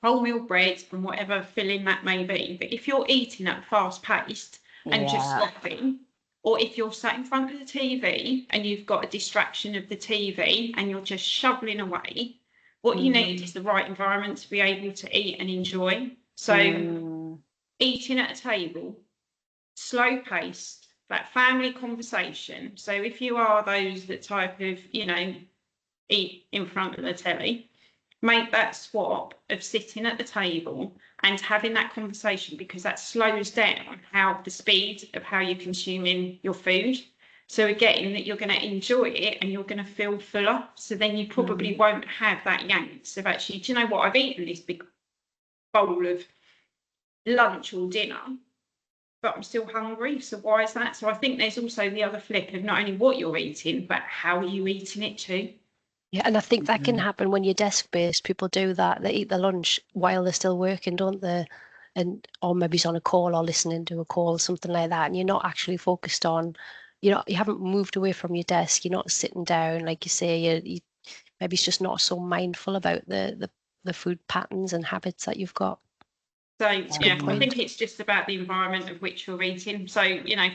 wholemeal bread and whatever filling that may be. But if you're eating at fast paced and just slopping, or if you're sat in front of the TV and you've got a distraction of the TV and you're just shoveling away, what you need is the right environment to be able to eat and enjoy. So eating at a table, slow paced, that family conversation. So if you are those that type of, eat in front of the telly, make that swap of sitting at the table and having that conversation, because that slows down the speed of how you're consuming your food. So again, that you're going to enjoy it and you're going to feel fuller. So then you probably won't have that yanks of actually, do you know what, I've eaten this big bowl of lunch or dinner, but I'm still hungry. So why is that? So I think there's also the other flip of not only what you're eating, but how are you eating it too. Yeah, and I think that can happen when you're desk-based. People do that. They eat their lunch while they're still working, don't they? Or maybe it's on a call or listening to a call, something like that. And you're not actually focused on, you haven't moved away from your desk. You're not sitting down, like you say. Maybe it's just not so mindful about the food patterns and habits that you've got. So I think it's just about the environment of which you're eating. So,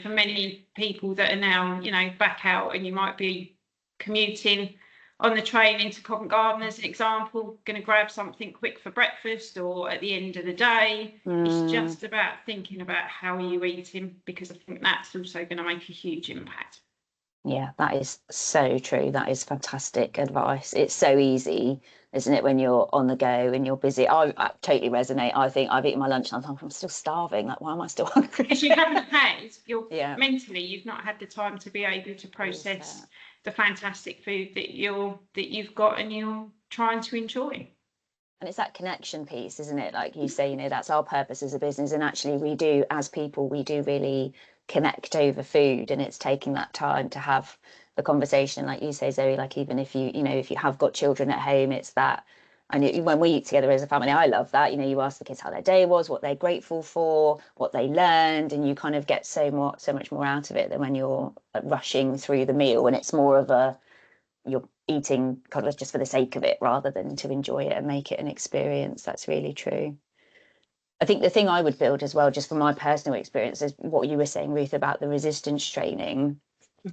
for many people that are now, back out and you might be commuting on the train into Covent Garden as an example, going to grab something quick for breakfast or at the end of the day. It's just about thinking about how are you eating, because I think that's also going to make a huge impact. Yeah, that is so true. That is fantastic advice. It's so easy, isn't it, when you're on the go and you're busy? I totally resonate. I think I've eaten my lunch and I'm still starving. Like, why am I still hungry? Because you haven't had, mentally, you've not had the time to be able to process the fantastic food that you've got and you're trying to enjoy. And it's that connection piece, isn't it? Like you say, that's our purpose as a business. And actually we do, as people, we do really connect over food, and it's taking that time to have the conversation. Like you say, Zoe, like even if if you have got children at home, it's that. And when we eat together as a family, I love that. You ask the kids how their day was, what they're grateful for, what they learned, and you kind of get so much more out of it than when you're rushing through the meal, and it's more of you're eating kind of just for the sake of it rather than to enjoy it and make it an experience. That's really true. I think the thing I would build as well, just from my personal experience, is what you were saying, Ruth, about the resistance training.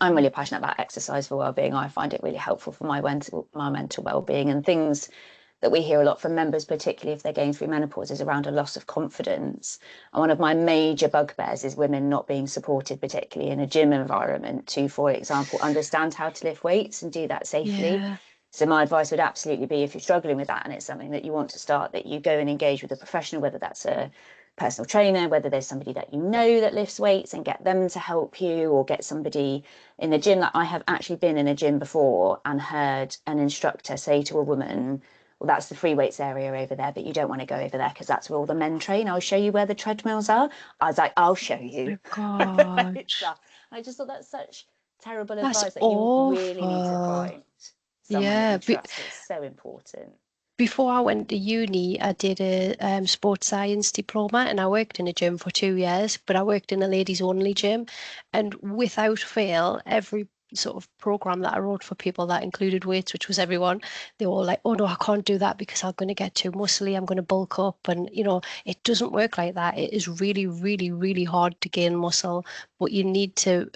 I'm really passionate about exercise for well-being. I find it really helpful for my mental well-being, and things that we hear a lot from members, particularly if they're going through menopause, is around a loss of confidence. And one of my major bugbears is women not being supported, particularly in a gym environment, to, for example, understand how to lift weights and do that safely. Yeah. So my advice would absolutely be, if you're struggling with that and it's something that you want to start, that you go and engage with a professional, whether that's a personal trainer, whether there's somebody that that lifts weights, and get them to help you, or get somebody in the gym. Like, I have actually been in a gym before and heard an instructor say to a woman, well, that's the free weights area over there, but you don't want to go over there because that's where all the men train. I'll show you where the treadmills are. I was like, I'll show you. Oh God. I just thought that's such terrible That's advice, that you really need to awful. find someone that Yeah. you trust. It's so important. Before I went to uni, I did a sports science diploma, and I worked in a gym for 2 years, but I worked in a ladies only gym. And without fail, every sort of program that I wrote for people that included weights, which was everyone, they were all like, oh no, I can't do that because I'm going to get too muscly, I'm going to bulk up. And, it doesn't work like that. It is really, really, really hard to gain muscle, but you need to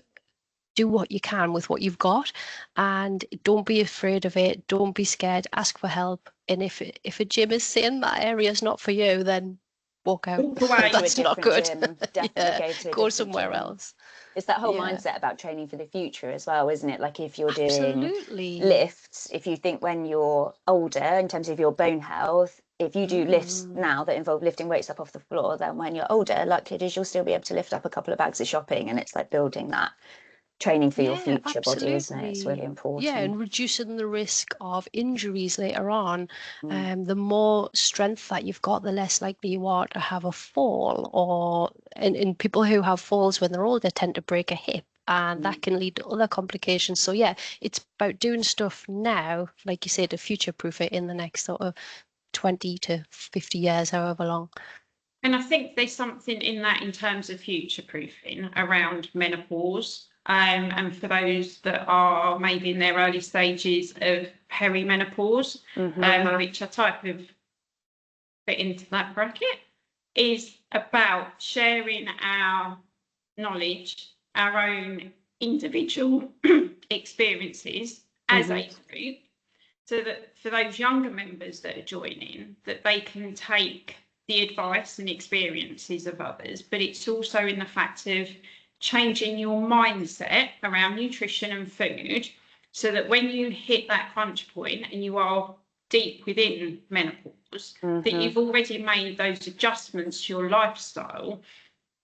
do what you can with what you've got, and don't be afraid of it. Don't be scared. Ask for help. And if a gym is saying that area is not for you, then walk out. Walk away. Go to a That's not different good. gym. Definitely Yeah, go to a go different somewhere gym. else. It's that whole Yeah, mindset about training for the future as well, isn't it? Like, if you're doing absolutely. lifts, if you think when you're older, in terms of your bone health, if you do lifts Mm. now that involve lifting weights up off the floor, then when you're older, likely it is you'll still be able to lift up a couple of bags of shopping. And it's like building that training for your Yeah, future body, isn't it? It's really absolutely. Yeah, important. and reducing the risk of injuries later on. Mm. The more strength that you've got, the less likely you are to have a fall. And people who have falls when they're older tend to break a hip, and Mm. that can lead to other complications. So yeah, it's about doing stuff now, like you said, to future-proof it in the next sort of 20 to 50 years, however long. And I think there's something in that in terms of future proofing around menopause. And for those that are maybe in their early stages of perimenopause, which are type of fit into that bracket, is about sharing our knowledge, our own individual experiences as a group, so that for those younger members that are joining, that they can take the advice and experiences of others. But it's also in the fact of changing your mindset around nutrition and food, so that when you hit that crunch point and you are deep within menopause, that you've already made those adjustments to your lifestyle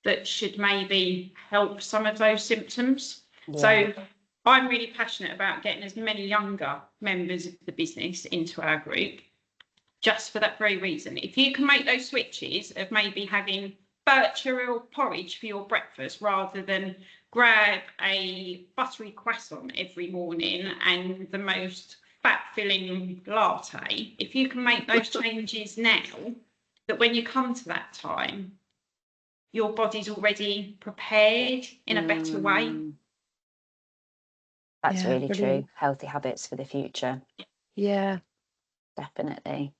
that should maybe help some of those symptoms. Yeah. So I'm really passionate about getting as many younger members of the business into our group, just for that very reason. If you can make those switches of maybe having birch-aril porridge for your breakfast rather than grab a buttery croissant every morning and the most fat-filling latte, if you can make those changes now, that when you come to that time, your body's already prepared in a better way. That's Yeah, really brilliant. true. Healthy habits for the future. Yeah. Definitely.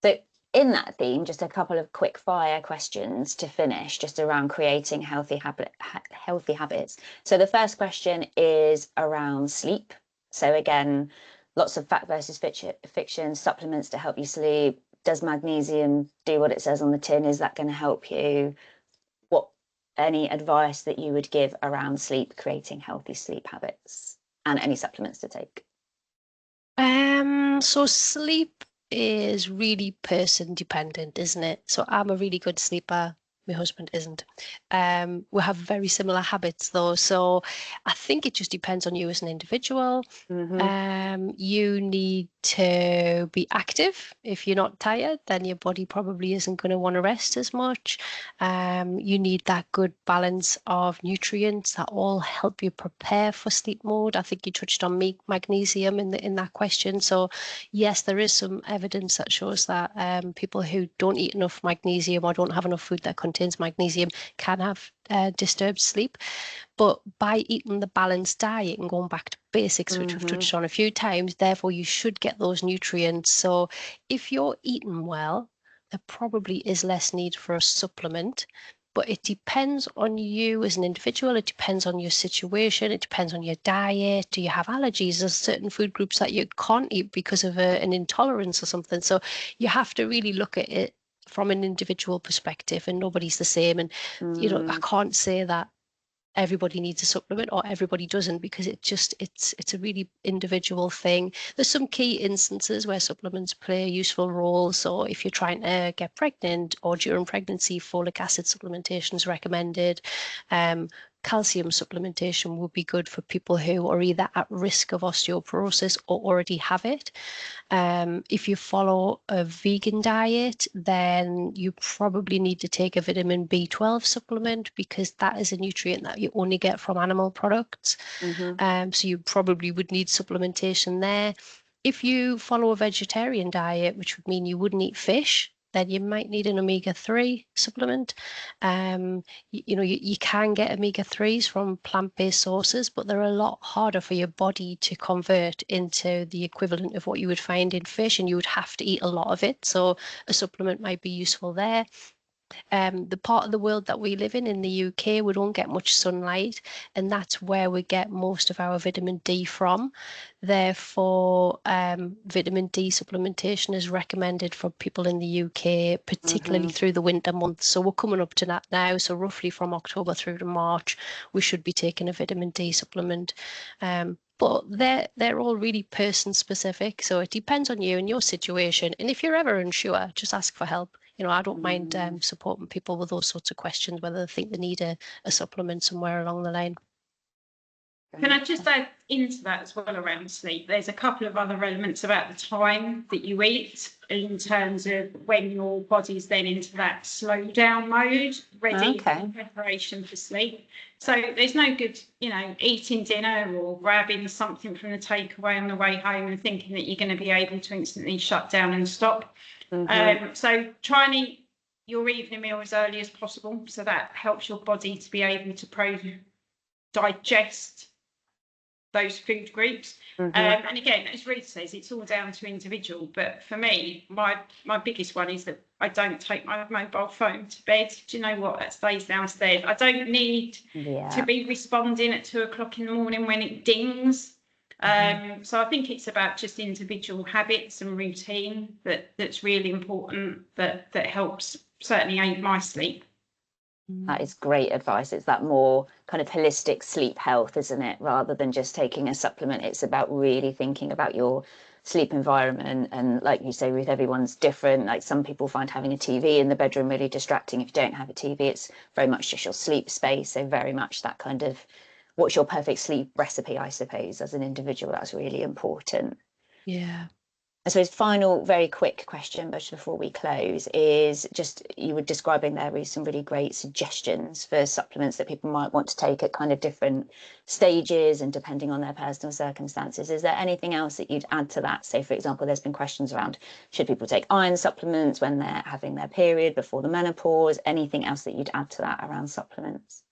So in that theme, just a couple of quick fire questions to finish, just around creating healthy habits. So the first question is around sleep. So again, lots of fact versus fiction, supplements to help you sleep. Does magnesium do what it says on the tin? Is that going to help you? What any advice that you would give around sleep, creating healthy sleep habits, and any supplements to take? So sleep is really person dependent, isn't it? So I'm a really good sleeper. My husband isn't. We have very similar habits though. So I think it just depends on you as an individual. You need to be active. If you're not tired, then your body probably isn't going to want to rest as much. You need that good balance of nutrients that all help you prepare for sleep mode. I think you touched on magnesium in that question. So yes, there is some evidence that shows that people who don't eat enough magnesium or don't have enough food that contains magnesium can have disturbed sleep. But by eating the balanced diet and going back to basics, which we've touched on a few times, therefore you should get those nutrients. So if you're eating well, there probably is less need for a supplement. But it depends on you as an individual. It depends on your situation. It depends on your diet. Do you have allergies? There's certain food groups that you can't eat because of an intolerance or something. So you have to really look at it from an individual perspective, and nobody's the same. And I can't say that everybody needs a supplement or everybody doesn't, because it's a really individual thing. There's some key instances where supplements play a useful role. So if you're trying to get pregnant or during pregnancy, folic acid supplementation is recommended. Calcium supplementation would be good for people who are either at risk of osteoporosis or already have it. If you follow a vegan diet, then you probably need to take a vitamin B12 supplement, because that is a nutrient that you only get from animal products. So you probably would need supplementation there. If you follow a vegetarian diet, which would mean you wouldn't eat fish, then you might need an omega-3 supplement. You can get omega-3s from plant-based sources, but they're a lot harder for your body to convert into the equivalent of what you would find in fish, and you would have to eat a lot of it. So a supplement might be useful there. The part of the world that we live in the UK, we don't get much sunlight, and that's where we get most of our vitamin D from. Therefore, vitamin D supplementation is recommended for people in the UK, particularly through the winter months. So we're coming up to that now. So roughly from October through to March, we should be taking a vitamin D supplement. But they're all really person specific. So it depends on you and your situation. And if you're ever unsure, just ask for help. I don't mind supporting people with those sorts of questions, whether they think they need a supplement somewhere along the line. Can I just add into that as well around sleep? There's a couple of other elements about the time that you eat, in terms of when your body's then into that slow down mode, ready for preparation for sleep. So there's no good, eating dinner or grabbing something from the takeaway on the way home and thinking that you're going to be able to instantly shut down and stop. So try and eat your evening meal as early as possible, so that helps your body to be able to digest those food groups. And again, as Ruth says, it's all down to individual. But for me, my biggest one is that I don't take my mobile phone to bed. Do you know what? That stays downstairs. I don't need to be responding at 2 o'clock in the morning when it dings. So I think it's about just individual habits and routine that's really important, that helps certainly aid my sleep. That is great advice. It's that more kind of holistic sleep health, isn't it? Rather than just taking a supplement, it's about really thinking about your sleep environment. And like you say, Ruth, everyone's different. Like some people find having a TV in the bedroom really distracting. If you don't have a TV, it's very much just your sleep space. So very much that kind of, what's your perfect sleep recipe, I suppose, as an individual, that's really important. Yeah. I suppose final very quick question, but before we close, is just, you were describing there with some really great suggestions for supplements that people might want to take at kind of different stages and depending on their personal circumstances. Is there anything else that you'd add to that? Say, for example, there's been questions around, should people take iron supplements when they're having their period, before the menopause? Anything else that you'd add to that around supplements?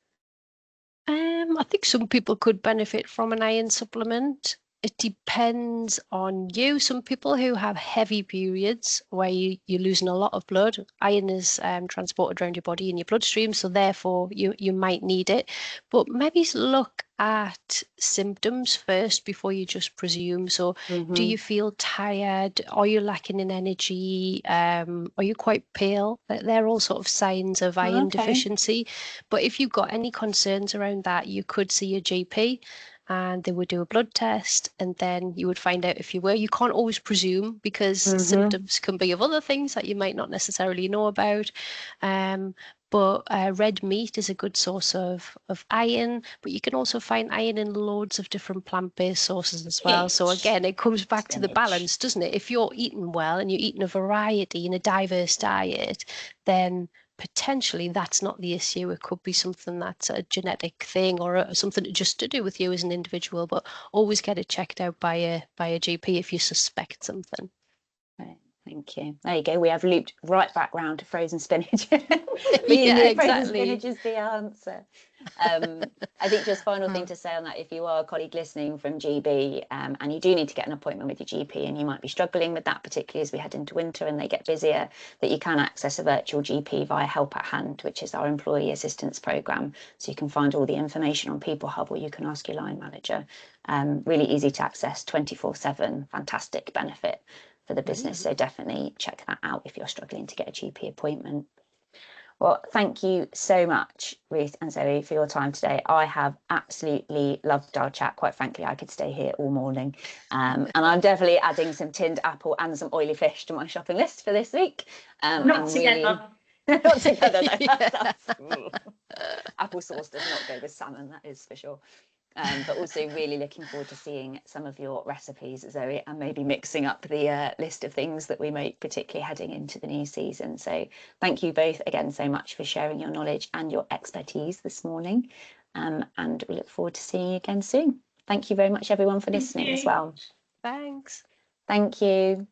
I think some people could benefit from an iron supplement. It depends on you. Some people who have heavy periods where you're losing a lot of blood, iron is transported around your body in your bloodstream, so therefore you might need it. But maybe look at symptoms first before you just presume. So do you feel tired? Are you lacking in energy? Are you quite pale? They're all sort of signs of iron deficiency. But if you've got any concerns around that, you could see a GP and they would do a blood test, and then you would find out if you were. You can't always presume, because symptoms can be of other things that you might not necessarily know about. But But red meat is a good source of iron, but you can also find iron in loads of different plant-based sources as well. So again, it comes back to the balance, doesn't it? If you're eating well and you're eating a variety in a diverse diet, then potentially that's not the issue. It could be something that's a genetic thing or something just to do with you as an individual, but always get it checked out by a GP if you suspect something. Right, thank you. There you go. We have looped right back round to frozen spinach. Yeah, Frozen spinach is the answer. I think just final thing Mm. to say on that, if you are a colleague listening from GB and you do need to get an appointment with your GP and you might be struggling with that, particularly as we head into winter and they get busier, that you can access a virtual GP via Help at Hand, which is our employee assistance programme. So you can find all the information on People Hub, or you can ask your line manager. Really easy to access, 24/7, fantastic benefit for the business. So definitely check that out if you're struggling to get a GP appointment. Well, thank you so much, Ruth and Zoe, for your time today. I have absolutely loved our chat. Quite frankly, I could stay here all morning. And I'm definitely adding some tinned apple and some oily fish to my shopping list for this week. Not together. Really... not together, though. Yeah. Apple sauce does not go with salmon, that is for sure. But also really looking forward to seeing some of your recipes, Zoe, and maybe mixing up the list of things that we make, particularly heading into the new season. So thank you both again so much for sharing your knowledge and your expertise this morning. And we look forward to seeing you again soon. Thank you very much, everyone, for listening as well. Thanks. Thank you.